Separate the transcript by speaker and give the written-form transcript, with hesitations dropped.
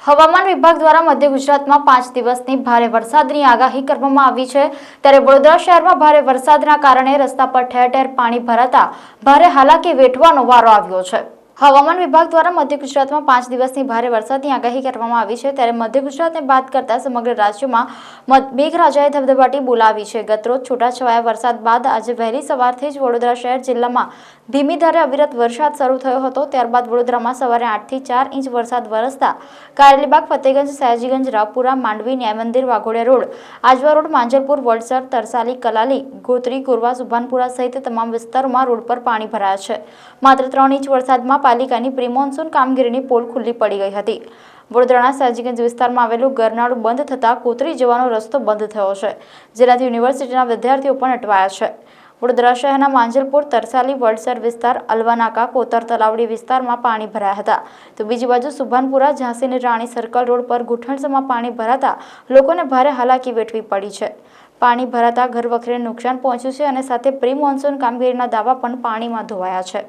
Speaker 1: હવામાન વિભાગ દ્વારા મધ્ય ગુજરાતમાં 5 દિવસની ભારે વરસાદની આગાહી કરવામાં આવી છે। ત્યારે વડોદરા શહેરમાં ભારે વરસાદના કારણે રસ્તા પર ઠેર ઠેર પાણી ભરાતા ભારે હાલાકી વેઠવાનો વારો આવ્યો છે। હવામાન વિભાગ દ્વારા મધ્ય ગુજરાતમાં 5 દિવસની ભારે વરસાદની આગાહી કરવામાં આવી છે। ત્યારે મધ્ય ગુજરાતને બાદ કરતા સમગ્ર રાજ્યમાં મેઘરાજાએ ધબધબાટી બોલાવી છે। ગતરોજ છૂટાછવાયા વરસાદ બાદ આજે વહેલી સવારથી જ વડોદરા શહેર જિલ્લામાં ધીમી ધારે અવિરત વરસાદ શરૂ થયો હતો। ત્યારબાદ વડોદરામાં સવારે 8 થી 4 ઇંચ વરસાદ વરસતા કારેલીબાગ, ફતેગંજ, સયાજીગંજ, રાવપુરા, માંડવી, ન્યાય મંદિર, વાઘોડિયા રોડ, આજવા રોડ, માંજલપુર, વડસર, તરસાલી, કલાલી, ગોત્રી, ગોરવા, સુભાનપુરા સહિત તમામ વિસ્તારોમાં રોડ પર પાણી ભરાયા છે। માત્ર 3 ઇંચ વરસાદમાં પાલિકાની પ્રી મોન્સૂન કામગીરીની પોલ ખુલ્લી પડી ગઈ હતી। વડોદરાના સયાજીગંજ વિસ્તારમાં આવેલું ગરનાળું બંધ થતાં કોતરી જવાનો રસ્તો બંધ થયો છે, જેનાથી યુનિવર્સિટીના વિદ્યાર્થીઓ પણ અટવાયા છે। વડોદરા શહેરના માંજલપુર, તરસાલી, વડસર વિસ્તાર, અલવાનાકા, કોતર તલાવડી વિસ્તારમાં પાણી ભરાયા હતા। તો બીજી બાજુ સુભાનપુરા, ઝાંસીની રાણી સર્કલ રોડ પર ઘૂંટણસમાં પાણી ભરાતા લોકોને ભારે હાલાકી વેઠવી પડી છે। પાણી ભરાતા ઘર વખરીને નુકસાન પહોંચ્યું છે અને સાથે પ્રી મોન્સૂન કામગીરીના દાવા પણ પાણીમાં ધોવાયા છે।